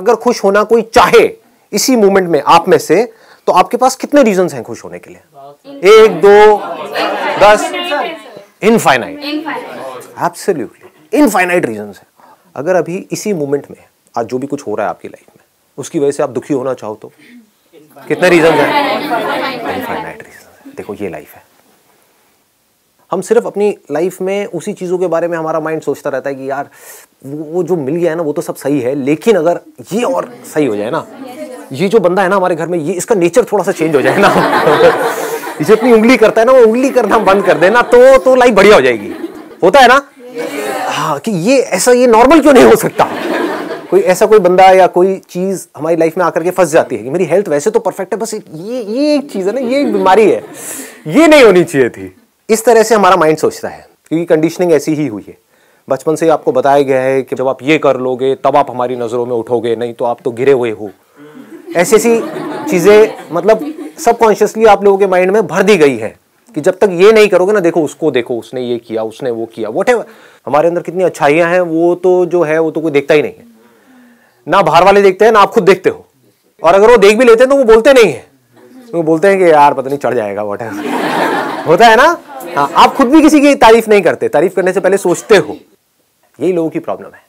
अगर खुश होना कोई चाहे इसी मोमेंट में आप में से, तो आपके पास कितने रीजंस हैं खुश होने के लिए? 1, 2, 10, इनफाइनाइट, एब्सोल्युटली इनफाइनाइट रीजंस है। अगर अभी इसी मोमेंट में आज जो भी कुछ हो रहा है आपकी लाइफ में, उसकी वजह से आप दुखी होना चाहो तो कितने रीजंस हैं? Infinite reasons. देखो ये लाइफ है। हम सिर्फ अपनी लाइफ में उसी चीजों के बारे में हमारा माइंड सोचता रहता है कि यार वो जो मिल गया है ना वो तो सब सही है, लेकिन अगर ये और सही हो जाए ना, ये जो बंदा है ना हमारे घर में, ये इसका नेचर थोड़ा सा चेंज हो जाए ना ये जो अपनी उंगली करता है ना, वो उंगली करना बंद कर देना तो लाइफ बढ़िया हो जाएगी। होता है ना? हाँ, कि ये ऐसा, ये नॉर्मल क्यों नहीं हो सकता? कोई ऐसा कोई बंदा या कोई चीज हमारी लाइफ में आकर के फंस जाती है कि मेरी हेल्थ वैसे तो परफेक्ट है, बस ये एक चीज है ना, ये एक बीमारी है, ये नहीं होनी चाहिए थी। इस तरह से हमारा माइंड सोचता है, क्योंकि कंडीशनिंग ऐसी ही हुई है। बचपन से आपको बताया गया है कि जब आप ये कर लोगे तब आप हमारी नजरों में उठोगे, नहीं तो आप तो गिरे हुए हो। ऐसी ऐसी चीजें मतलब सबकॉन्शियसली आप लोगों के माइंड में भर दी गई है कि जब तक ये नहीं करोगे ना, देखो उसको, देखो उसने ये किया, उसने वो किया, व्हाटएवर। हमारे अंदर कितनी अच्छाइयां हैं वो तो जो है वो तो कोई देखता ही नहीं है। ना बाहर वाले देखते हैं ना आप खुद देखते हो, और अगर वो देख भी लेते हैं तो वो बोलते नहीं है, वो बोलते हैं कि यार पता नहीं चढ़ जाएगा, व्हाटएवर। होता है ना? हाँ, आप खुद भी किसी की तारीफ नहीं करते, तारीफ करने से पहले सोचते हो। यही लोगों की प्रॉब्लम है,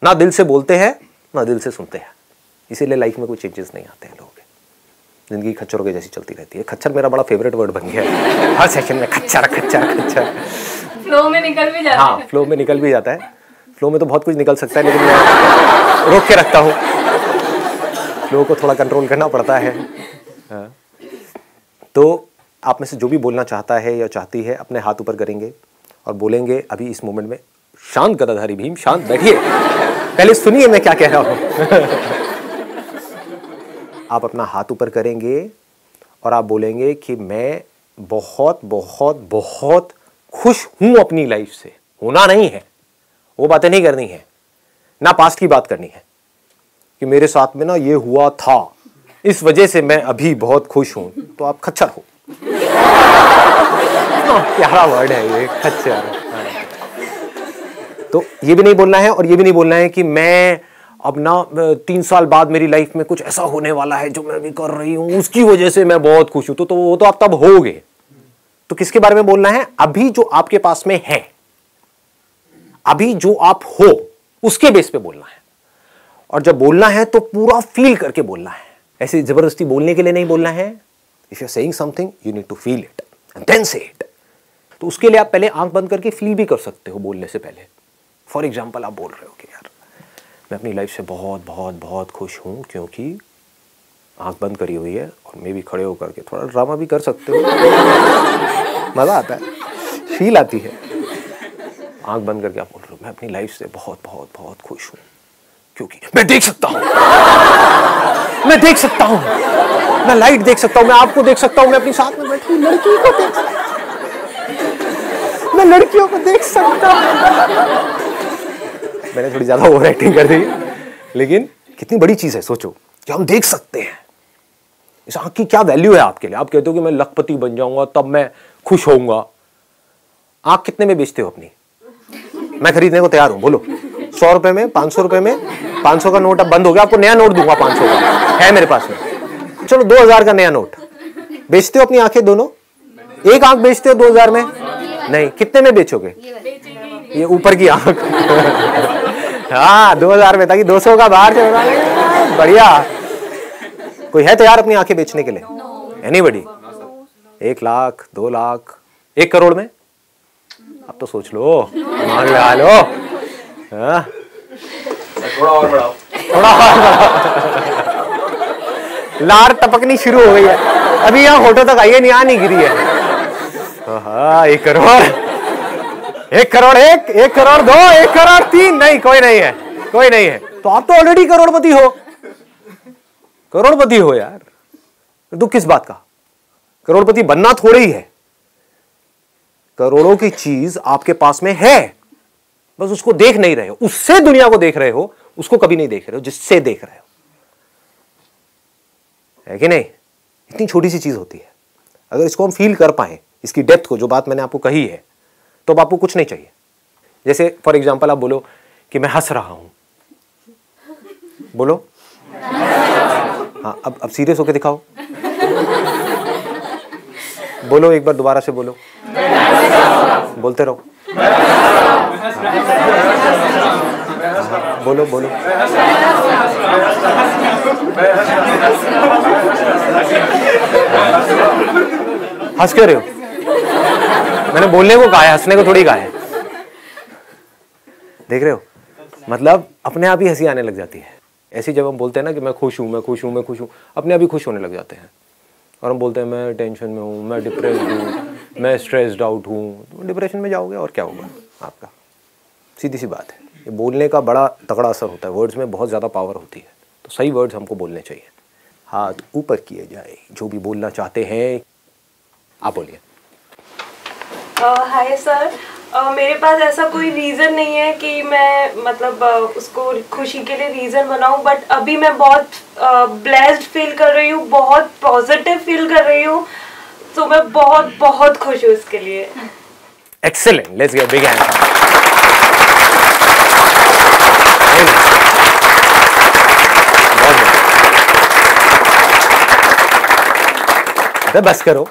ना दिल से बोलते हैं ना दिल से सुनते हैं, इसीलिए लाइफ में कोई चेंजेस नहीं आते हैं। लोगों के जिंदगी खच्चरों के जैसी चलती रहती है। खच्चर मेरा बड़ा फेवरेट वर्ड बन गया है, हर सेशन में खच्चर खच्चर खच्चर। फ्लो में निकल भी जाता है। हाँ, फ्लो में निकल भी जाता है। फ्लो में तो बहुत कुछ निकल सकता है, लेकिन मैं रोक के रखता हूँ। फ्लो को थोड़ा कंट्रोल करना पड़ता है। तो आप में से जो भी बोलना चाहता है या चाहती है, अपने हाथ ऊपर करेंगे और बोलेंगे अभी इस मोमेंट में, शांत गदाधारी भीम, शांत बैठिए, पहले सुनिए मैं क्या कह रहा हूं। आप अपना हाथ ऊपर करेंगे और आप बोलेंगे कि मैं बहुत बहुत बहुत खुश हूं अपनी लाइफ से। होना नहीं है, वो बातें नहीं करनी है, ना पास्ट की बात करनी है कि मेरे साथ में ना ये हुआ था, इस वजह से मैं अभी बहुत खुश हूं। तो आप खच्चर हो। प्यारा वर्ड है ये, खच्चर। तो ये भी नहीं बोलना है और ये भी नहीं बोलना है कि मैं अब ना 3 साल बाद मेरी लाइफ में कुछ ऐसा होने वाला है जो मैं अभी कर रही हूं उसकी वजह से मैं बहुत खुश हूं। तो वो तो आप तब होगे। तो किसके बारे में बोलना है? अभी जो आपके पास में है, अभी जो आप हो उसके बेस पे बोलना है। और जब बोलना है तो पूरा फील करके बोलना है, ऐसे जबरदस्ती बोलने के लिए नहीं बोलना है। If you are saying something you need to feel it and then say it. तो उसके लिए आप पहले आंख बंद करके फील भी कर सकते हो बोलने से पहले। फॉर एग्जाम्पल, आप बोल रहे हो कि यार मैं अपनी लाइफ से बहुत बहुत बहुत खुश हूं, क्योंकि आंख बंद करी हुई है और मैं भी खड़े होकर के थोड़ा ड्रामा भी कर सकते हो। मजा आता है, फील आती है। आंख बंद करके आप बोल रहे हो मैं अपनी लाइफ से बहुत बहुत बहुत खुश हूं, क्योंकि मैं देख सकता हूं, मैं देख सकता हूं, मैं लाइट देख सकता हूं, मैं आपको देख सकता हूं, मैं अपनी साथ में बैठी लड़की को देख सकता हूं, मैं लड़कियों को देख सकता हूं। मैंने थोड़ी ज्यादा ओवर एक्टिंग कर दी, लेकिन कितनी बड़ी चीज है। सोचो कि हम देख सकते हैं। इस आंख की क्या वैल्यू है आपके लिए? आप कहते हो कि मैं लखपति बन जाऊंगा तब मैं खुश होऊंगा। आंख कितने में बेचते हो अपनी? मैं खरीदने को तैयार हूं, बोलो। 100 रुपए में, 500 रुपए में? 500 का नोट अब बंद हो गया, आपको नया नोट दूंगा 500 का, है मेरे पास में। चलो 2000 का नया नोट। बेचते हो अपनी आंखें दोनों? एक आंख बेचते हो 2000 में? नहीं। कितने में बेचोगे? ये ऊपर की आंख। हाँ, 2000 में, ताकि 200 का बाहर चल रहा है। बढ़िया। कोई है तैयार अपनी आंखें बेचने के लिए? एनीबडी? 1 लाख, 2 लाख, 1 करोड़ में? अब तो सोच लो, मान लगा लो। थोड़ा और बढ़ाओ, थोड़ा और बढ़ाओ। लार टपकनी शुरू हो गई है, अभी यहाँ फोटो तक आई है, यहाँ नहीं गिरी है। हाँ, 1 करोड़, 1 करोड़ 1, 1 करोड़ 2, 1 करोड़ 3, नहीं, कोई नहीं है, कोई नहीं है। तो आप तो ऑलरेडी करोड़पति हो, करोड़पति हो यार। दुख किस बात का? करोड़पति बनना थोड़ी है। करोड़ों की चीज आपके पास में है, बस उसको देख नहीं रहे हो। उससे दुनिया को देख रहे हो, उसको कभी नहीं देख रहे हो जिससे देख रहे हो, है कि नहीं? इतनी छोटी सी चीज होती है। अगर इसको हम फील कर पाए, इसकी डेप्थ को, जो बात मैंने आपको कही है, तो अब आपको कुछ नहीं चाहिए। जैसे फॉर एग्जाम्पल आप बोलो कि मैं हंस रहा हूं, बोलो हाँ, अब सीरियस होके दिखाओ। बोलो एक बार दोबारा से बोलो। बोलते रहो। बोलो बोलो। हंस क्यों रहे हो? मैंने बोलने को कहा है, हंसने को थोड़ी कहा है। देख रहे हो, मतलब अपने आप ही हंसी आने लग जाती है। ऐसी जब हम बोलते हैं ना कि मैं खुश हूँ, मैं खुश हूँ, मैं खुश हूँ, अपने आप ही खुश होने लग जाते हैं। और हम बोलते हैं मैं टेंशन में हूँ, मैं डिप्रेस्ड हूँ, मैं स्ट्रेस्ड आउट हूँ, तो डिप्रेशन में जाओगे और क्या होगा आपका। सीधी सी बात है। ये बोलने का बड़ा तगड़ा असर होता है। वर्ड्स में बहुत ज़्यादा पावर होती है, तो सही वर्ड्स हमको बोलने चाहिए। हाथ ऊपर किए जाए, जो भी बोलना चाहते हैं आप बोलिए। हाय सर, मेरे पास ऐसा कोई रीज़न नहीं है कि मैं मतलब उसको खुशी के लिए रीज़न बनाऊं, बट अभी मैं बहुत ब्लेस्ड फील कर रही हूँ, बहुत पॉजिटिव फील कर रही हूँ, तो मैं बहुत बहुत खुश हूँ इसके लिए। Excellent, let's give big hand. बस करो।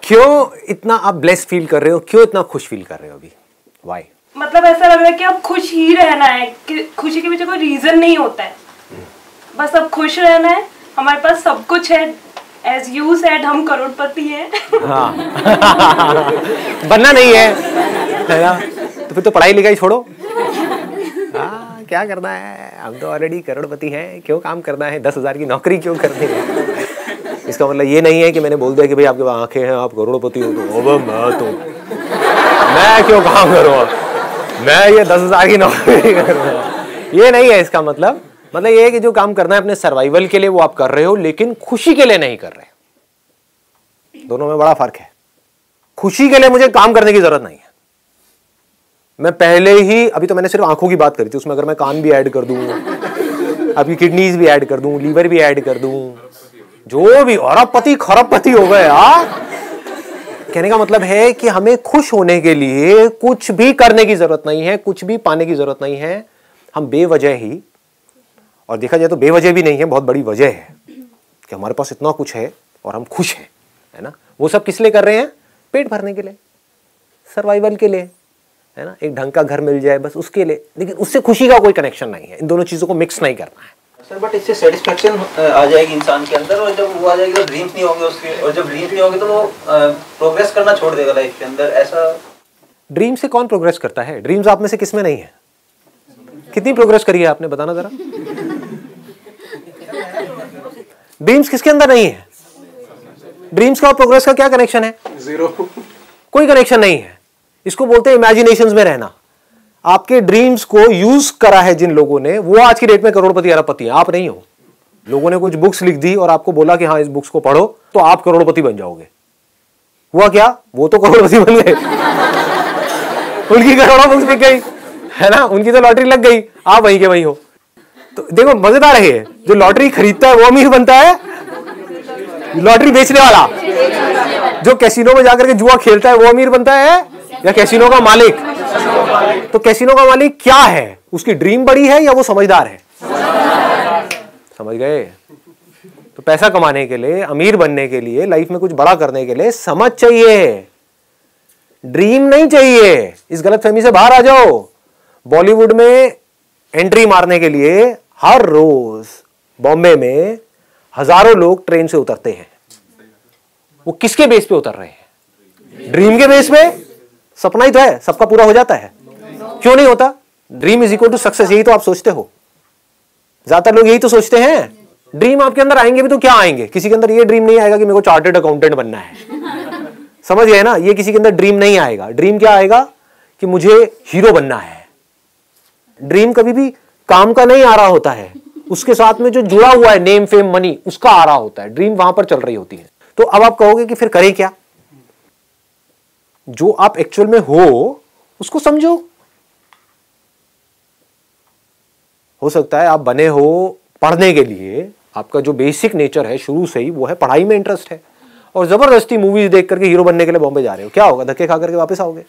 क्यों इतना आप ब्लेस्ड फील कर रहे हो, क्यों इतना खुश फील कर रहे हो अभी? वाई? मतलब ऐसा लग रहा है कि अब खुश ही रहना है, कि खुशी के पीछे कोई रीजन नहीं होता है, बस अब खुश रहना है। हमारे पास सब कुछ है, एज यू सेड हम करोड़पति हैं। हाँ। बनना नहीं है ना, तो फिर तो पढ़ाई लिखाई छोड़ो। हाँ, क्या करना है, हम तो ऑलरेडी करोड़पति हैं, क्यों काम करना है, 10,000 की नौकरी क्यों करनी है। इसका मतलब ये नहीं है कि मैंने बोल दिया कि भाई आपके पास आंखें हैं, आप करोड़पति हो, तो मैं क्यों काम करूँगा, मैं ये 10,000 की नौकरी करूँगा, ये नहीं है इसका मतलब। मतलब ये है कि जो काम करना है अपने सर्वाइवल के लिए वो आप कर रहे हो, लेकिन खुशी के लिए नहीं कर रहे। दोनों में बड़ा फर्क है। खुशी के लिए मुझे काम करने की जरूरत नहीं है। मैं पहले ही, अभी तो मैंने सिर्फ आंखों की बात करी थी, उसमें अगर मैं कान भी ऐड कर दूं, आपकी किडनीज भी ऐड कर दूं, लीवर भी ऐड कर दूं, जो भी, अरबपति खरबपति हो गए। कहने का मतलब है कि हमें खुश होने के लिए कुछ भी करने की जरूरत नहीं है, कुछ भी पाने की जरूरत नहीं है। हम बेवजह ही, और देखा जाए तो बेवजह भी नहीं है, बहुत बड़ी वजह है कि हमारे पास इतना कुछ है और हम खुश हैं, है ना। वो सब किस लिए कर रहे हैं? पेट भरने के लिए, सर्वाइवल के लिए, है ना। एक ढंग का घर मिल जाए बस उसके लिए, लेकिन उससे खुशी का कोई कनेक्शन नहीं है। इन दोनों चीजों को मिक्स नहीं करना है सर। बट इससे सेटिस्फेक्शन आ जाएगी इंसान के अंदर, और जब वो आ जाएगी तो ड्रीम्स नहीं होंगे उसके, और जब ड्रीम्स नहीं होंगे तो वो प्रोग्रेस करना छोड़ देगा लाइफ के अंदर। ऐसा ड्रीम से कौन प्रोग्रेस करता है? ड्रीम्स आप में से किसमें नहीं है? कितनी प्रोग्रेस करी है आपने, बताना जरा। ड्रीम्स किसके अंदर नहीं है? ड्रीम्स का और प्रोग्रेस का क्या कनेक्शन है? जीरो। कोई कनेक्शन नहीं है। इसको बोलते हैं इमेजिनेशंस में रहना। आपके ड्रीम्स को यूज करा है जिन लोगों ने, वो आज की डेट में करोड़पति अरबपति हैं, आप नहीं हो। लोगों ने कुछ बुक्स लिख दी और आपको बोला कि हाँ इस बुक्स को पढ़ो तो आप करोड़पति बन जाओगे। हुआ क्या? वो तो करोड़पति बन गए। उनकी करोड़ों बुक्स बिक गई, है ना, उनकी तो लॉटरी लग गई, आप वहीं के वहीं हो। तो देखो मजेदार है, जो लॉटरी खरीदता है वो अमीर बनता है, लॉटरी बेचने वाला, जो कैसीनो में जाकर के जुआ खेलता है वो अमीर बनता है, या कैसीनो का मालिक? तो कैसीनो का मालिक क्या है? उसकी ड्रीम बड़ी है या वो समझदार है? समझ गए? तो पैसा कमाने के लिए, अमीर बनने के लिए, लाइफ में कुछ बड़ा करने के लिए समझ चाहिए, ड्रीम नहीं चाहिए। इस गलतफहमी से बाहर आ जाओ। बॉलीवुड में एंट्री मारने के लिए हर रोज बॉम्बे में हजारों लोग ट्रेन से उतरते हैं। वो किसके बेस पे उतर रहे हैं? ड्रीम के बेस पे। सपना ही तो है, सबका पूरा हो जाता है, क्यों नहीं होता? Dream is equal to success, यही तो आप सोचते हो। ज्यादातर लोग यही तो सोचते हैं। ड्रीम आपके अंदर आएंगे भी तो क्या आएंगे? किसी के अंदर ये ड्रीम नहीं आएगा कि मेरे को चार्टर्ड अकाउंटेंट बनना है, समझ गए ना। ये किसी के अंदर ड्रीम नहीं आएगा। ड्रीम क्या आएगा कि मुझे हीरो बनना है। ड्रीम कभी भी काम का नहीं आ रहा होता है, उसके साथ में जो जुड़ा हुआ है नेम फेम मनी, उसका आ रहा होता है। ड्रीम वहां पर चल रही होती है। तो अब आप कहोगे कि फिर करें क्या? जो आप एक्चुअल में हो उसको समझो। हो सकता है आप बने हो पढ़ने के लिए, आपका जो बेसिक नेचर है शुरू से ही वो है पढ़ाई में इंटरेस्ट है, और जबरदस्ती मूवीज देख करके हीरो बनने के लिए बॉम्बे जा रहे हो। क्या होगा? धक्के खा करके वापस आओगे।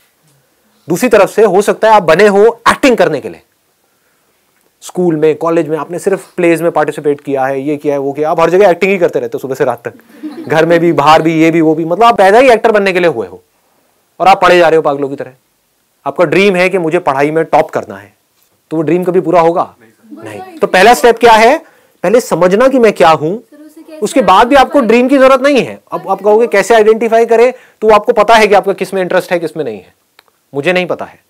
दूसरी तरफ से हो सकता है आप बने हो एक्टिंग करने के लिए, स्कूल में, कॉलेज में आपने सिर्फ प्लेज में पार्टिसिपेट किया है, ये किया है, वो किया, आप हर जगह एक्टिंग ही करते रहते हो सुबह से रात तक, घर में भी, बाहर भी, ये भी वो भी, मतलब आप पैदा ही एक्टर बनने के लिए हुए हो और आप पढ़े जा रहे हो पागलों की तरह। आपका ड्रीम है कि मुझे पढ़ाई में टॉप करना है, तो वो ड्रीम कभी पूरा होगा नहीं। तो पहला स्टेप क्या है? पहले समझना कि मैं क्या हूं, उसके बाद भी आपको ड्रीम की जरूरत नहीं है। अब आप कहोगे कैसे आइडेंटिफाई करें, तो आपको पता है कि आपका किस में इंटरेस्ट है, किस में नहीं है। मुझे नहीं पता है।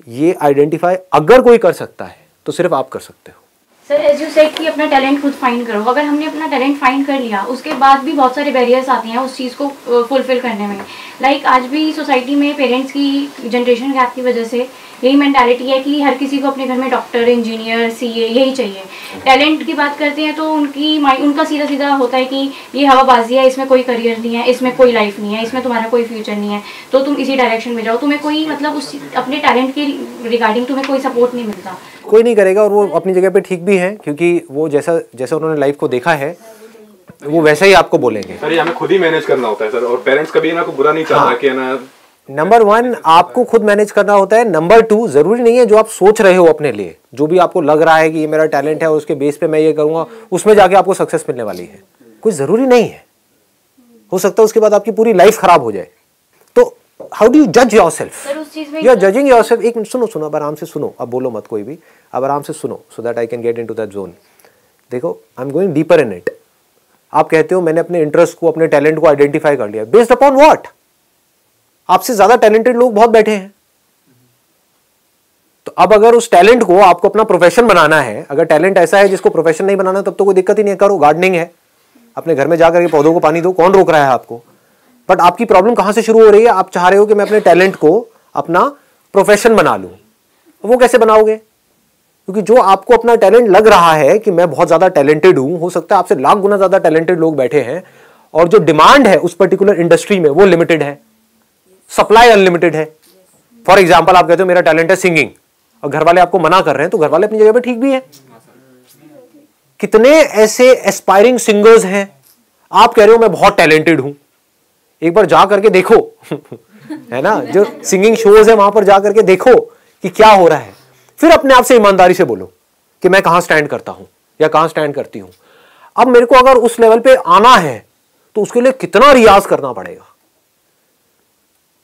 ये आइडेंटिफाई अगर कोई कर सकता है तो सिर्फ आप कर सकते हो। सर एज यू सेड कि अपना टैलेंट खुद फाइंड करो। अगर हमने अपना टैलेंट फाइंड कर लिया, उसके बाद भी बहुत सारे बैरियर्स आते हैं उस चीज़ को फुलफिल करने में। लाइक आज भी सोसाइटी में पेरेंट्स की जनरेशन गैप की वजह से यही मेंटालिटी है कि हर किसी को अपने घर में डॉक्टर, इंजीनियर, सीए यही चाहिए। टैलेंट की बात करते हैं तो उनका सीधा सीधा होता है कि ये हवाबाजी है, इसमें कोई करियर नहीं है, इसमें कोई लाइफ नहीं है, इसमें तुम्हारा कोई फ्यूचर नहीं है, तो तुम इसी डायरेक्शन में जाओ। तुम्हें कोई मतलब उस अपने टैलेंट के रिगार्डिंग तुम्हें कोई सपोर्ट नहीं मिलता। कोई नहीं करेगा, और वो अपनी जगह पे ठीक भी है, क्योंकि वो जैसा जैसा उन्होंने लाइफ को देखा है वो वैसा ही आपको बोलेंगे। सर ये हमें खुद ही मैनेज करना होता है सर, और पेरेंट्स कभी ना को बुरा नहीं चाहता कि ना। नंबर 1 आपको खुद मैनेज करना होता है। नंबर 2 जरूरी नहीं है जो आप सोच रहे हो अपने लिए, जो भी आपको लग रहा है कि ये मेरा टैलेंट है और उसके बेस पे मैं ये करूंगा, उसमें जाके आपको सक्सेस मिलने वाली है। कोई जरूरी नहीं है। हो सकता है उसके बाद आपकी पूरी लाइफ खराब हो जाए। तो हाउ डू यू जज yourself? You are judging yourself. एक मिनट सुनो, अब आराम से सुनो, अब बोलो मत कोई भी, अब आराम से सुनो, so that I can get into that zone. देखो, I am going deeper in it. आप कहते हो मैंने अपने इंटरेस्ट को, अपने टैलेंट को आइडेंटिफाई कर लिया। Based upon what? आपसे ज्यादा टैलेंटेड लोग बहुत बैठे हैं। तो अब अगर उस टैलेंट को आपको अपना प्रोफेशन बनाना है, अगर टैलेंट ऐसा है जिसको प्रोफेशन नहीं बनाना, तब तो कोई दिक्कत ही नहीं है। करो, गार्डनिंग है, अपने घर में जाकर के पौधों को पानी दो, कौन रोक रहा है आपको? बट आपकी प्रॉब्लम कहां से शुरू हो रही है? आप चाह रहे हो कि मैं अपने टैलेंट को अपना प्रोफेशन बना लूं। वो कैसे बनाओगे? क्योंकि जो आपको अपना टैलेंट लग रहा है कि मैं बहुत ज्यादा टैलेंटेड हूं, हो सकता है आपसे लाख गुना ज्यादा टैलेंटेड लोग बैठे हैं, और जो डिमांड है उस पर्टिकुलर इंडस्ट्री में वो लिमिटेड है, सप्लाई अनलिमिटेड है। फॉर एग्जाम्पल, आप कहते हो मेरा टैलेंट है सिंगिंग, और घर वाले आपको मना कर रहे हैं, तो घर वाले अपनी जगह पे ठीक भी है। कितने ऐसे एस्पायरिंग सिंगर्स हैं, आप कह रहे हो मैं बहुत टैलेंटेड हूं। एक बार जा करके देखो है ना, जो सिंगिंग शोज है वहां पर जा करके देखो कि क्या हो रहा है, फिर अपने आप से ईमानदारी से बोलो कि मैं कहां स्टैंड करता हूं या कहां स्टैंड करती हूं। अब मेरे को अगर उस लेवल पे आना है तो उसके लिए कितना रियाज करना पड़ेगा,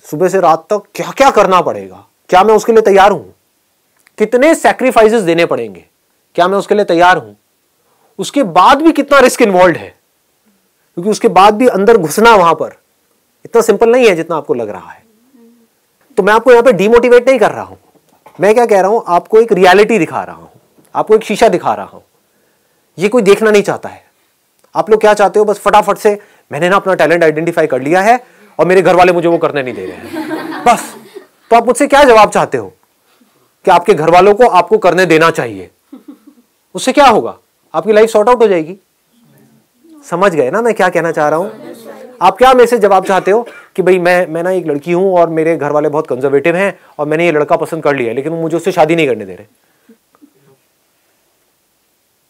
सुबह से रात तक क्या क्या करना पड़ेगा, क्या मैं उसके लिए तैयार हूं? कितने सैक्रिफाइसेस देने पड़ेंगे, क्या मैं उसके लिए तैयार हूं? उसके बाद भी कितना रिस्क इन्वॉल्व है, क्योंकि उसके बाद भी अंदर घुसना वहां पर इतना सिंपल नहीं है जितना आपको लग रहा है। तो मैं आपको यहां पे डीमोटिवेट नहीं कर रहा हूं, मैं क्या कह रहा हूं, आपको एक रियलिटी दिखा रहा हूं, आपको एक शीशा दिखा रहा हूं। ये कोई देखना नहीं चाहता है। आप लोग क्या चाहते हो? बस फटाफट से मैंने ना अपना टैलेंट आइडेंटिफाई कर लिया है और मेरे घर वाले मुझे वो करने नहीं दे रहे हैं, बस। तो आप मुझसे क्या जवाब चाहते हो कि आपके घर वालों को आपको करने देना चाहिए? उससे क्या होगा? आपकी लाइफ सॉर्ट आउट हो जाएगी। समझ गए ना मैं क्या कहना चाह रहा हूं? आप क्या मेरे से जवाब चाहते हो कि भाई मैं ना एक लड़की हूं और मेरे घर वाले बहुत कंजर्वेटिव हैं और मैंने ये लड़का पसंद कर लिया है, लेकिन मुझे उससे शादी नहीं करने दे रहे।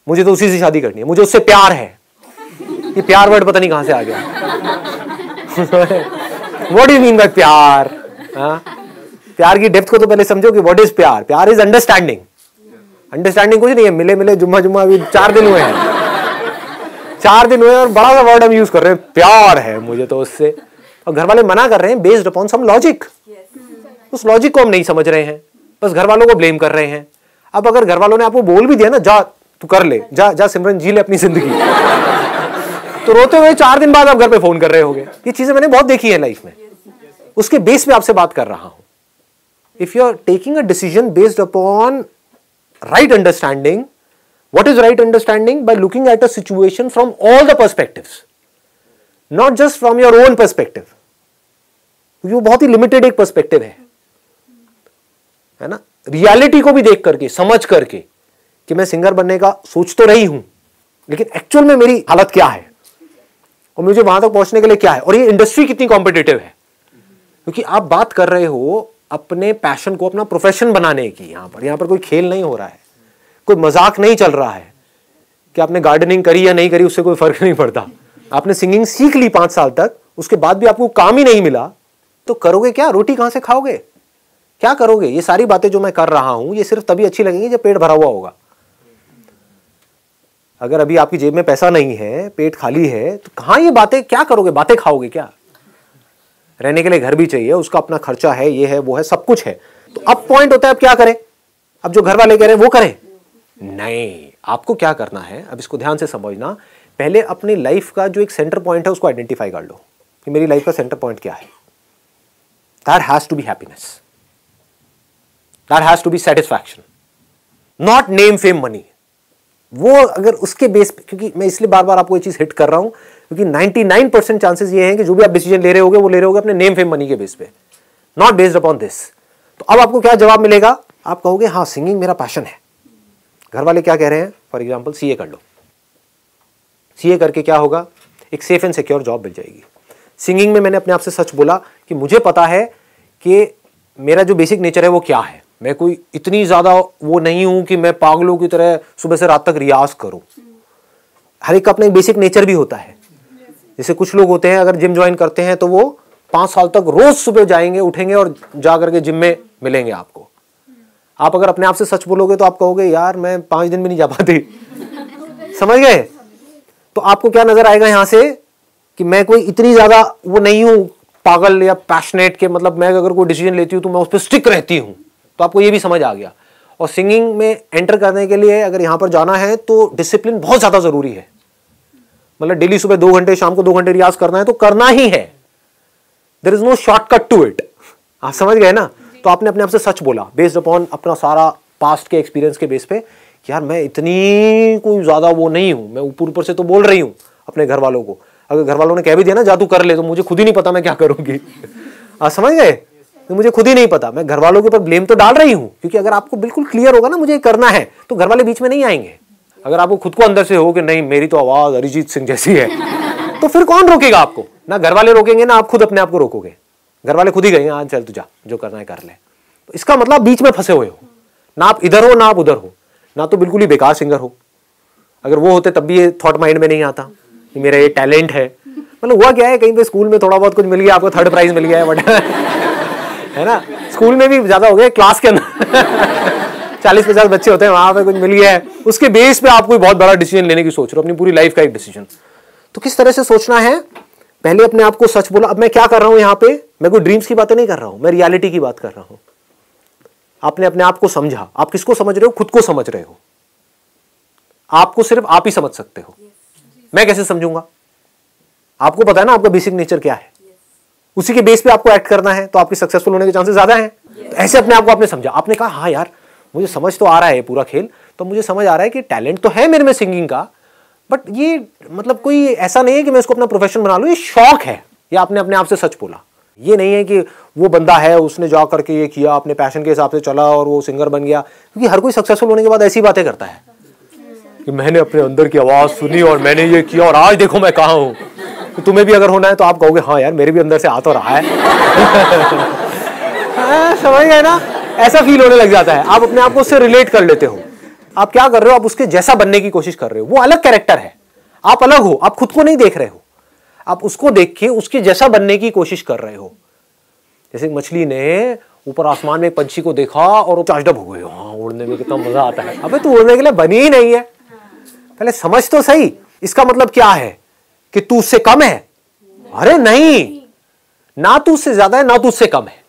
मुझे तो उसी से शादी करनी है, मुझे उससे प्यार है। ये प्यार वर्ड पता नहीं कहां से आ गया। What do you mean by प्यार? प्यार की डेप्थ को तो पहले समझो कि व्हाट इज प्यार। प्यार इज अंडरस्टैंडिंग। अंडरस्टैंडिंग कुछ नहीं है, मिले मिले जुम्मा अभी 4 दिन हुए हैं, 4 दिन हुए और बड़ा सा वर्ड हम यूज कर रहे हैं, प्यार है मुझे तो उससे। और घर वाले मना कर रहे हैं बेस्ड अपॉन सम लॉजिक। उस लॉजिक को हम नहीं समझ रहे हैं, बस घर वालों को ब्लेम कर रहे हैं। अब अगर घर वालों ने आपको बोल भी दिया ना, जा तू कर ले, जा जा सिमरन जी ले अपनी जिंदगी, तो रोते हुए 4 दिन बाद आप घर पे फोन कर रहे होगे। ये चीजें मैंने बहुत देखी है लाइफ में, उसके बेस पे आपसे बात कर रहा हूं। If you are taking a decision based upon right understanding, what is right understanding? By looking at a situation from all the perspectives, not just from your own perspective, क्योंकि वो बहुत ही लिमिटेड एक पर्सपेक्टिव है ना। Reality को भी देख करके, समझ करके कि मैं सिंगर बनने का सोच तो रही हूं, लेकिन एक्चुअल में मेरी हालत क्या है और मुझे वहां तक पहुंचने के लिए क्या है, और ये इंडस्ट्री कितनी कॉम्पिटिटिव है। क्योंकि आप बात कर रहे हो अपने पैशन को अपना प्रोफेशन बनाने की। यहां पर कोई खेल नहीं हो रहा है, कोई मजाक नहीं चल रहा है कि आपने गार्डनिंग करी या नहीं करी, उससे कोई फर्क नहीं पड़ता। आपने सिंगिंग सीख ली 5 साल तक, उसके बाद भी आपको काम ही नहीं मिला, तो करोगे क्या? रोटी कहां से खाओगे? क्या करोगे? ये सारी बातें जो मैं कर रहा हूं ये सिर्फ तभी अच्छी लगेंगी जब पेट भरा हुआ होगा। अगर अभी आपकी जेब में पैसा नहीं है, पेट खाली है, तो कहां ये बातें, क्या करोगे? बातें खाओगे क्या? रहने के लिए घर भी चाहिए, उसका अपना खर्चा है, ये है वो है, सब कुछ है। तो अब पॉइंट होता है अब क्या करें? अब जो घर वाले कह रहे हैं वो करें? नहीं, आपको क्या करना है, अब इसको ध्यान से समझना। पहले अपनी लाइफ का जो एक सेंटर पॉइंट है उसको आइडेंटिफाई कर लो कि मेरी लाइफ का सेंटर पॉइंट क्या है। That has to be happiness, that has to be satisfaction, not name fame money. वो अगर उसके बेस पे, क्योंकि मैं इसलिए बार बार आपको ये चीज हिट कर रहा हूं क्योंकि 99% चांसेस ये हैं कि जो भी आप डिसीजन ले रहे होगे वो ले रहे होगे अपने नेम फेम मनी के बेस पे, नॉट बेस्ड अपॉन दिस। तो अब आपको क्या जवाब मिलेगा? आप कहोगे हाँ सिंगिंग मेरा पैशन है। घर वाले क्या कह रहे हैं? फॉर एग्जाम्पल सीए कर लो। सीए करके क्या होगा? एक सेफ एंड सिक्योर जॉब मिल जाएगी। सिंगिंग में मैंने अपने आप से सच बोला कि मुझे पता है कि मेरा जो बेसिक नेचर है वो क्या है। मैं कोई इतनी ज्यादा वो नहीं हूं कि मैं पागलों की तरह सुबह से रात तक रियाज करूं। हर एक का अपना एक बेसिक नेचर भी होता है। जैसे कुछ लोग होते हैं अगर जिम ज्वाइन करते हैं तो वो 5 साल तक रोज सुबह जाएंगे, उठेंगे और जा करके जिम में मिलेंगे आपको। आप अगर अपने आप से सच बोलोगे तो आप कहोगे यार मैं 5 दिन भी नहीं जा पाती। समझ गए? तो आपको क्या नजर आएगा यहां से कि मैं कोई इतनी ज्यादा वो नहीं हूं पागल या पैशनेट के, मतलब मैं अगर कोई डिसीजन लेती हूं तो मैं उस पर स्टिक रहती हूं। तो आपको ये भी समझ आ गया। और सिंगिंग में एंटर करने के लिए अगर यहां पर जाना है तो डिसिप्लिन बहुत ज्यादा जरूरी है। मतलब डेली सुबह 2 घंटे, शाम को 2 घंटे रियाज करना है तो करना ही है। There is no shortcut to it. आप समझ गए ना? तो आपने अपने आप से सच बोला बेस्ड अपॉन अपना सारा पास्ट के एक्सपीरियंस के बेस पे, यार मैं इतनी कोई ज्यादा वो नहीं हूं। मैं ऊपर ऊपर से तो बोल रही हूं अपने घर वालों को। अगर घर वालों ने कह भी दिया ना जा तू कर ले, तो मुझे खुद ही नहीं पता मैं क्या करूंगी। आप समझ गए? तो मुझे खुद ही नहीं पता। मैं घर वालों के ऊपर ब्लेम तो डाल रही हूं क्योंकि अगर आपको बिल्कुल क्लियर होगा ना मुझे करना है तो घर वाले बीच में नहीं आएंगे। अगर आपको खुद को अंदर से हो कि नहीं मेरी तो आवाज अरिजीत सिंह जैसी है तो फिर कौन रोकेगा आपको? ना घर वाले रोकेंगे ना आप खुद अपने आप को रोकोगे। घर वाले खुद ही कहेंगे हाँ चल तू जा, जो करना है कर ले। तो इसका मतलब बीच में फंसे हुए हो, ना आप इधर हो ना आप उधर हो, ना तो बिल्कुल ही बेकार सिंगर हो। अगर वो होते तब भी ये थॉट माइंड में नहीं आता कि मेरा ये टैलेंट है। मतलब हुआ क्या है, कहीं पे स्कूल में थोड़ा बहुत कुछ मिल गया आपको, 3rd प्राइज मिल गया है बट है ना, स्कूल में भी ज्यादा हो गया, क्लास के अंदर 40-50 बच्चे होते हैं, वहां पे कुछ मिल गया है, उसके बेस पे आप कोई बहुत बड़ा डिसीजन लेने की सोच रहे हो, अपनी पूरी लाइफ का एक डिसीजन। तो किस तरह से सोचना है? पहले अपने आप को सच बोला। अब मैं क्या कर रहा हूं यहाँ पे? मैं कोई ड्रीम्स की बातें नहीं कर रहा हूं, मैं रियलिटी की बात कर रहा हूं। आपने अपने आप को समझा। आप किसको समझ रहे हो? खुद को समझ रहे हो। आपको सिर्फ आप ही समझ सकते हो। मैं कैसे समझूंगा? आपको पता है ना आपका बेसिक नेचर क्या है, उसी के बेस पे आपको एक्ट करना है, तो आपके सक्सेसफुल होने के चांसेस ज्यादा हैं। तो ऐसे अपने आप को आपने समझा। आपने कहा हाँ यार मुझे समझ तो आ रहा है पूरा खेल, तो मुझे समझ आ रहा है कि टैलेंट तो है मेरे में सिंगिंग का, बट ये मतलब कोई ऐसा नहीं है कि मैं इसको अपना प्रोफेशन बना लूं, ये शौक है। ये आपने अपने आप से सच बोला। ये नहीं है कि वो बंदा है उसने जा करके ये किया, अपने पैशन के हिसाब से चला और वो सिंगर बन गया। क्योंकि हर कोई सक्सेसफुल होने के बाद ऐसी बातें करता है कि मैंने अपने अंदर की आवाज सुनी और मैंने ये किया और आज देखो मैं कहाँ हूं। तो तुम्हें भी अगर होना है तो आप कहोगे हाँ यार मेरे भी अंदर से आ तो रहा है। समझ गए ना? ऐसा फील होने लग जाता है। आप अपने आप को उससे रिलेट कर लेते हो। आप क्या कर रहे हो? आप उसके जैसा बनने की कोशिश कर रहे हो। वो अलग कैरेक्टर है, आप अलग हो। आप खुद को नहीं देख रहे हो, आप उसको देख के उसके जैसा बनने की कोशिश कर रहे हो। जैसे मछली ने ऊपर आसमान में पंछी को देखा और वो चार्जड हो गए, हाँ उड़ने में कितना मजा आता है। अबे तू उड़ने के लिए बनी ही नहीं है, पहले समझ तो सही। इसका मतलब क्या है कि तू उससे कम है? अरे नहीं, ना तू उससे ज्यादा है ना तू उससे कम है।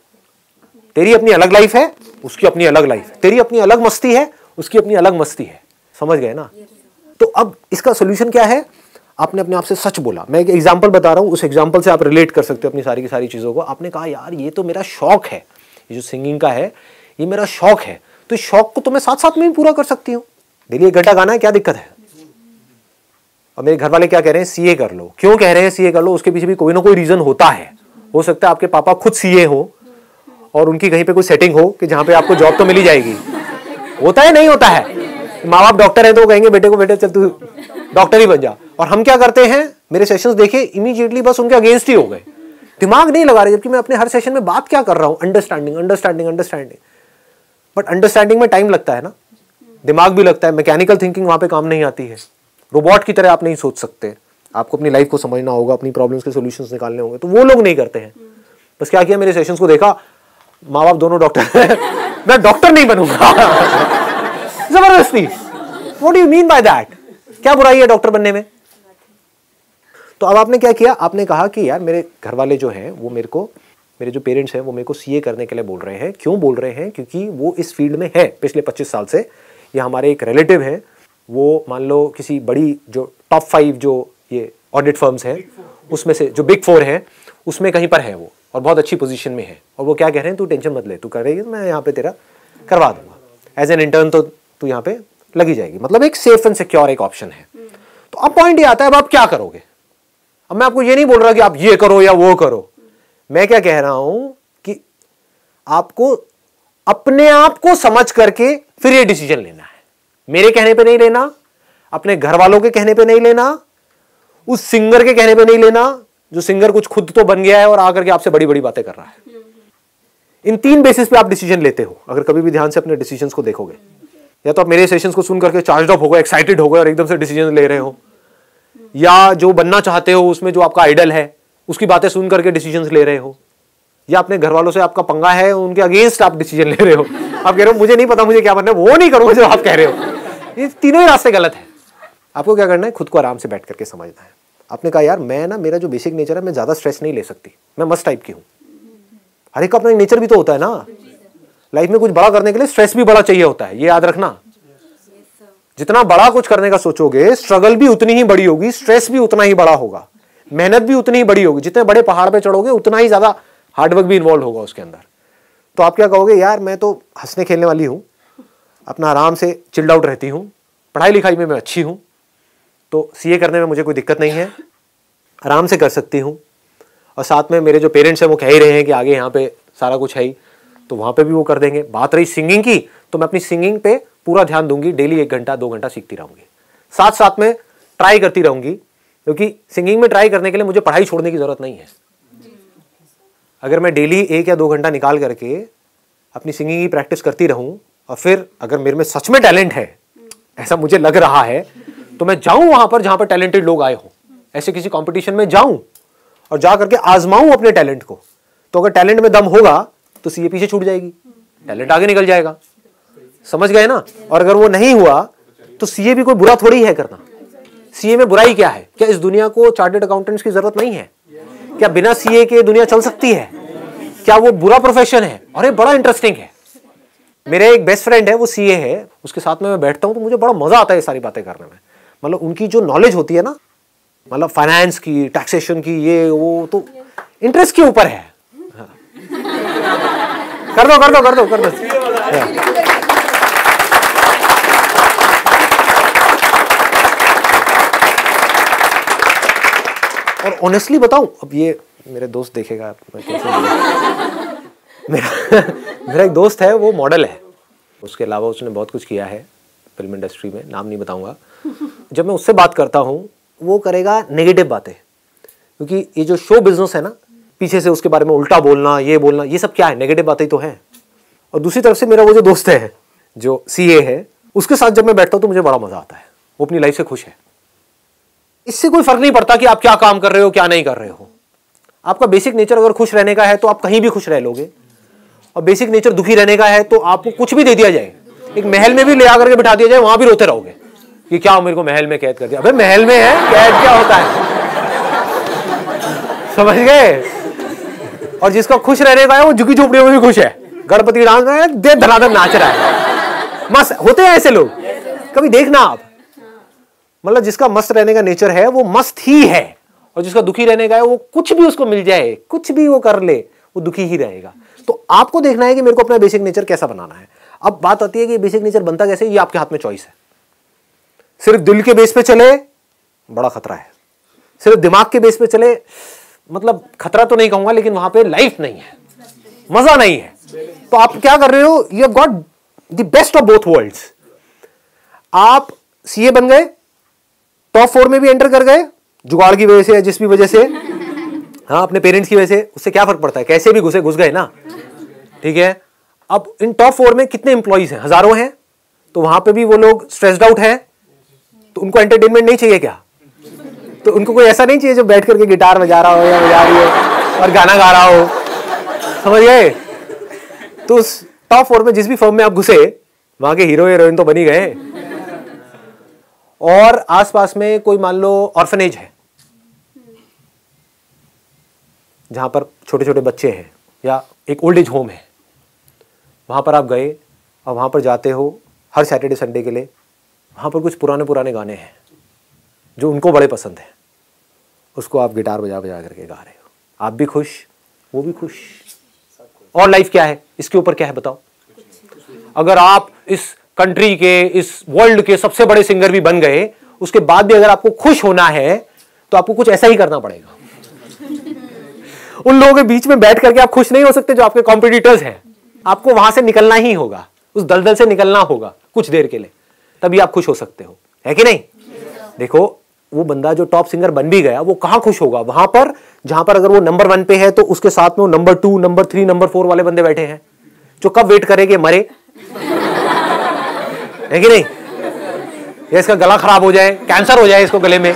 तेरी अपनी अलग लाइफ है, उसकी अपनी अलग लाइफ है। तेरी अपनी अलग मस्ती है, उसकी अपनी अलग मस्ती है। समझ गए ना? तो अब इसका सोल्यूशन क्या है? आपने अपने आप से सच बोला। मैं एक एग्जांपल बता रहा हूं, उस एग्जांपल से आप रिलेट कर सकते हो अपनी सारी की सारी चीजों को। आपने कहा यार ये तो मेरा शौक है, ये जो सिंगिंग का है ये मेरा शौक है, तो इस शौक को तो मैं साथ साथ में भी पूरा कर सकती हूँ। डेली 1 घंटा गाना है, क्या दिक्कत है? और मेरे घर वाले क्या कह रहे हैं? सीए कर लो। क्यों कह रहे हैं सीए कर लो? उसके पीछे भी कोई ना कोई रीजन होता है। हो सकता है आपके पापा खुद सीए हो और उनकी कहीं पे कोई सेटिंग हो कि जहां पे आपको जॉब तो मिल ही जाएगी। होता है नहीं होता है? माँ बाप डॉक्टर है तो कहेंगे बेटे को बेटे चल तू डॉक्टर ही बन जा। और हम क्या करते हैं? मेरे सेशंस देखे इमीडिएटली बस उनके अगेंस्ट ही हो गए, दिमाग नहीं लगा रहे। जबकि मैं अपने हर सेशन में बात क्या कर रहा हूं? Understanding understanding understanding. But understanding में टाइम लगता है ना, दिमाग भी लगता है। मैकेनिकल थिंकिंग वहां पे काम नहीं आती है। रोबोट की तरह आप नहीं सोच सकते। आपको अपनी लाइफ को समझना होगा, अपनी प्रॉब्लम्स के सॉल्यूशंस निकालने होंगे। तो वो लोग नहीं करते हैं। बस क्या किया, मेरे सेशंस को देखा, माँ बाप दोनों डॉक्टर मैं डॉक्टर नहीं बनूंगा जबरदस्ती। What do you mean by that? क्या बुराई है डॉक्टर बनने में? तो अब आपने क्या किया, आपने कहा कि यार मेरे घर वाले जो हैं वो मेरे जो पेरेंट्स हैं वो मेरे को सीए करने के लिए बोल रहे हैं। क्यों बोल रहे हैं? क्योंकि वो इस फील्ड में है पिछले 25 साल से, या हमारे एक रिलेटिव हैं वो मान लो किसी बड़ी जो टॉप 5 जो ये ऑडिट फर्म्स हैं उसमें से, जो बिग 4 हैं उसमें कहीं पर है वो, और बहुत अच्छी पोजीशन में है। और वो क्या कह रहे हैं, तू टेंशन मत ले, तू कर रही है, मैं यहाँ पे तेरा करवा दूंगा एज एन इंटर्न, तो तू यहाँ पे लगी जाएगी। मतलब एक सेफ एंड सिक्योर एक ऑप्शन है। तो अब पॉइंट ये आता है, अब आप क्या करोगे? अब मैं आपको ये नहीं बोल रहा कि आप ये करो या वो करो, मैं क्या कह रहा हूं कि आपको अपने आप को समझ करके फिर ये डिसीजन लेना है। मेरे कहने पे नहीं लेना, अपने घर वालों के कहने पे नहीं लेना, उस सिंगर के कहने पे नहीं लेना जो सिंगर कुछ खुद तो बन गया है और आकर के आपसे बड़ी बड़ी बातें कर रहा है। इन 3 बेसिस पे आप डिसीजन लेते हो। अगर कभी भी ध्यान से अपने डिसीजंस को देखोगे, या तो आप मेरे सेशंस को सुन करके चार्ज अप हो गए, एक्साइटेड हो गए और एकदम से डिसीजन ले रहे हो, या जो बनना चाहते हो उसमें जो आपका आइडल है उसकी बातें सुन करके डिसीजंस ले रहे हो, या अपने घर वालों से आपका पंगा है उनके अगेंस्ट आप डिसीजन ले रहे हो। आप कह रहे हो मुझे नहीं पता मुझे क्या बनना है, वो नहीं करूंगा जो आप कह रहे हो। ये तीनों ही रास्ते गलत है। आपको क्या करना है, खुद को आराम से बैठ करके समझना है। आपने कहा यार मैं ना, मेरा जो बेसिक नेचर है मैं ज्यादा स्ट्रेस नहीं ले सकती, मैं मस्त टाइप की हूं। हर एक का अपना नेचर भी तो होता है ना। लाइफ में कुछ बड़ा करने के लिए स्ट्रेस भी बड़ा चाहिए होता है, ये याद रखना। जितना बड़ा कुछ करने का सोचोगे स्ट्रगल भी उतनी ही बड़ी होगी, स्ट्रेस भी उतना ही बड़ा होगा, मेहनत भी उतनी ही बड़ी होगी। जितने बड़े पहाड़ पे चढ़ोगे उतना ही ज्यादा हार्डवर्क भी इन्वॉल्व होगा उसके अंदर। तो आप क्या कहोगे, यार मैं तो हंसने खेलने वाली हूं, अपना आराम से चिल्ड आउट रहती हूं, पढ़ाई लिखाई में मैं अच्छी हूं, तो सीए करने में मुझे कोई दिक्कत नहीं है, आराम से कर सकती हूं। और साथ में मेरे जो पेरेंट्स हैं वो कह ही रहे हैं कि आगे यहाँ पे सारा कुछ है ही, तो वहां पे भी वो कर देंगे। बात रही सिंगिंग की, तो मैं अपनी सिंगिंग पे पूरा ध्यान दूंगी, डेली 1 घंटा 2 घंटा सीखती रहूंगी, साथ साथ में ट्राई करती रहूंगी, क्योंकि सिंगिंग में ट्राई करने के लिए मुझे पढ़ाई छोड़ने की जरूरत नहीं है। अगर मैं डेली 1 या 2 घंटा निकाल करके अपनी सिंगिंग की प्रैक्टिस करती रहूं, और फिर अगर मेरे में सच में टैलेंट है, ऐसा मुझे लग रहा है, तो मैं जाऊं वहां पर जहां पर टैलेंटेड लोग आए हो, ऐसे किसी कंपटीशन में जाऊं और जा करके आजमाऊं अपने टैलेंट को। तो अगर टैलेंट में दम होगा तो सीए पीछे छूट जाएगी, टैलेंट आगे निकल जाएगा। समझ गए ना? और अगर वो नहीं हुआ तो सीए भी कोई बुरा थोड़ी है करना। सीए में बुराई क्या है? क्या इस दुनिया को चार्टर्ड अकाउंटेंट्स की जरूरत नहीं है? क्या बिना सीए के दुनिया चल सकती है? क्या वो बुरा प्रोफेशन है? अरे बड़ा इंटरेस्टिंग है। मेरे एक बेस्ट फ्रेंड है, वो सीए है, उसके साथ में मैं बैठता हूं तो मुझे बड़ा मजा आता है ये सारी बातें करने में। मतलब उनकी जो नॉलेज होती है ना, मतलब फाइनेंस की, टैक्सेशन की, ये वो तो इंटरेस्ट के ऊपर है। हाँ। कर दो कर दो कर दो कर दो। और ऑनेस्टली बताऊं, अब ये मेरे दोस्त देखेगा मैं कैसे मेरा एक दोस्त है, वो मॉडल है, उसके अलावा उसने बहुत कुछ किया है फिल्म इंडस्ट्री में, नाम नहीं बताऊंगा। जब मैं उससे बात करता हूं वो करेगा नेगेटिव बातें, क्योंकि ये जो शो बिजनेस है ना, पीछे से उसके बारे में उल्टा बोलना, ये सब क्या है, नेगेटिव बातें ही तो है। और दूसरी तरफ से मेरा वो जो दोस्त है जो सीए है, उसके साथ जब मैं बैठता हूं तो मुझे बड़ा मजा आता है, वो अपनी लाइफ से खुश है। इससे कोई फर्क नहीं पड़ता कि आप क्या काम कर रहे हो क्या नहीं कर रहे हो। आपका बेसिक नेचर अगर खुश रहने का है तो आप कहीं भी खुश रह लोगे, और बेसिक नेचर दुखी रहने का है तो आपको कुछ भी दे दिया जाए, एक महल में भी ले आकर के बिठा दिया जाए, वहां भी रोते रहोगे कि क्या मेरे को महल में कैद कर दिया। अबे महल में है, कैद क्या होता है? समझ गए? और जिसका खुश रहने का है वो झुकी झोपड़ियों में भी खुश है, गणपति डांस में दे धनाधन नाच रहा है। मस्त होते हैं ऐसे लोग, कभी देखना आप। मतलब जिसका मस्त रहने का नेचर है वो मस्त ही है, और जिसका दुखी रहने का है वो कुछ भी उसको मिल जाए, कुछ भी वो कर ले, वो दुखी ही रहेगा। तो आपको देखना है कि मेरे को अपना बेसिक नेचर कैसा बनाना है। अब बात आती है कि बेसिक नेचर बनता कैसे, ये आपके हाथ में चॉइस है। सिर्फ दिल के बेस पे चले बड़ा खतरा है, सिर्फ दिमाग के बेस पे चले मतलब खतरा तो नहीं कहूंगा, लेकिन वहां पे लाइफ नहीं है, मजा नहीं है। तो आप क्या कर रहे हो, you have got the best of both worlds. आप सीए बन गए, टॉप 4 में भी एंटर कर गए, जुगाड़ की वजह से या जिस भी वजह से, हाँ अपने पेरेंट्स की वजह से, उससे क्या फर्क पड़ता है, कैसे भी घुस गए ना, ठीक है। अब इन टॉप 4 में कितने एम्प्लॉइज हैं, हजारों हैं, तो वहां पे भी वो लोग स्ट्रेस्ड आउट हैं, तो उनको एंटरटेनमेंट नहीं चाहिए क्या? तो उनको कोई ऐसा नहीं चाहिए जो बैठ करके गिटार बजा रहा हो या बजा रही हो और गाना गा रहा हो, समझ गए? तो उस टॉप 4 में जिस भी फर्म में आप घुसे, वहां के हीरो हीरोइन तो बनी गए। और आसपास में कोई मान लो ऑर्फनेज है, जहां पर छोटे छोटे बच्चे हैं, या एक ओल्ड एज होम है, वहां पर आप गए और वहां पर जाते हो हर सैटरडे संडे के लिए। वहां पर कुछ पुराने पुराने गाने हैं जो उनको बड़े पसंद है, उसको आप गिटार बजा बजा करके गा रहे हो। आप भी खुश, वो भी खुश। और लाइफ क्या है, इसके ऊपर क्या है बताओ? अगर आप इस कंट्री के, इस वर्ल्ड के सबसे बड़े सिंगर भी बन गए, उसके बाद भी अगर आपको खुश होना है तो आपको कुछ ऐसा ही करना पड़ेगा। उन लोगों के बीच में बैठ करके आप खुश नहीं हो सकते जो आपके कॉम्पिटिटर्स हैं। आपको वहां से निकलना ही होगा, उस दलदल से निकलना होगा कुछ देर के लिए, तभी आप खुश हो सकते हो, है कि नहीं? देखो, वो बंदा जो टॉप सिंगर बन भी गया, वो कहां खुश होगा? वहां पर जहां पर अगर वो नंबर 1 पे है तो उसके साथ में वो नंबर 2, नंबर 3, नंबर 4 वाले बंदे बैठे हैं जो कब वेट करेंगे मरे, है कि नहीं? या इसका गला खराब हो जाए, कैंसर हो जाए इसको गले में,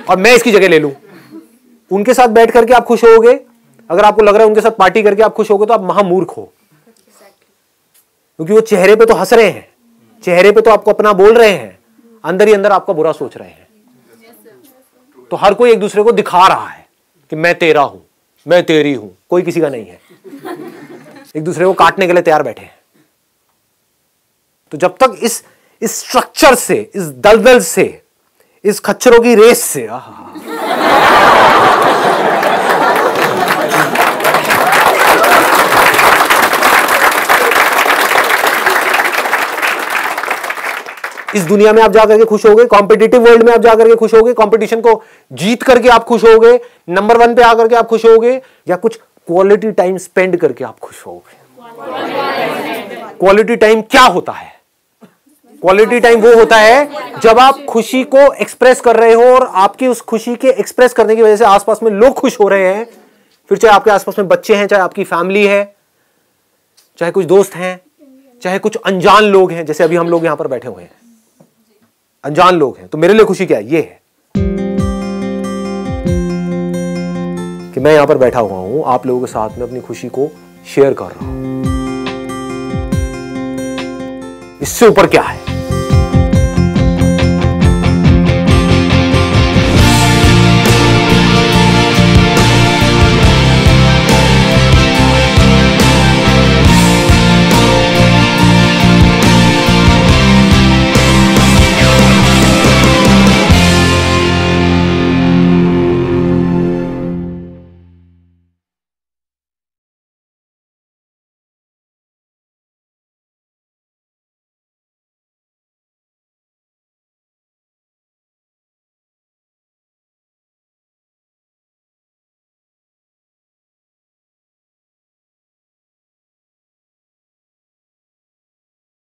और मैं इसकी जगह ले लूं। उनके साथ बैठ करके आप खुश होगे? अगर आपको लग रहा है उनके साथ पार्टी करके आप खुश होगे तो आप महामूर्ख हो, क्योंकि वो चेहरे पे तो हंस रहे हैं, चेहरे पे तो आपको अपना बोल रहे हैं, अंदर ही अंदर आपका बुरा सोच रहे हैं। तो हर कोई एक दूसरे को दिखा रहा है कि मैं तेरा हूं, मैं तेरी हूं, कोई किसी का नहीं है। एक दूसरे को काटने के लिए तैयार बैठे हैं। तो जब तक इस स्ट्रक्चर से, इस दलदल से, इस खच्चरों की रेस से, इस दुनिया में आप जाकर के खुश होगे, कॉम्पिटिटिव वर्ल्ड में आप जाकर के खुश होगे, कंपटीशन को जीत करके आप खुश होगे, नंबर 1 पे आकर के आप खुश होगे, या कुछ क्वालिटी टाइम स्पेंड करके आप खुश होगे? क्वालिटी टाइम क्या होता है? क्वालिटी टाइम वो होता है जब आप खुशी को एक्सप्रेस कर रहे हो और आपकी उस खुशी के एक्सप्रेस करने की वजह से आसपास में लोग खुश हो रहे हैं। फिर चाहे आपके आसपास में बच्चे हैं, चाहे आपकी फैमिली है, चाहे कुछ दोस्त हैं, चाहे कुछ अनजान लोग हैं, जैसे अभी हम लोग यहां पर बैठे हुए हैं, अनजान लोग हैं। तो मेरे लिए खुशी क्या है? ये है कि मैं यहां पर बैठा हुआ हूं, आप लोगों के साथ में अपनी खुशी को शेयर कर रहा हूं। इससे ऊपर क्या है?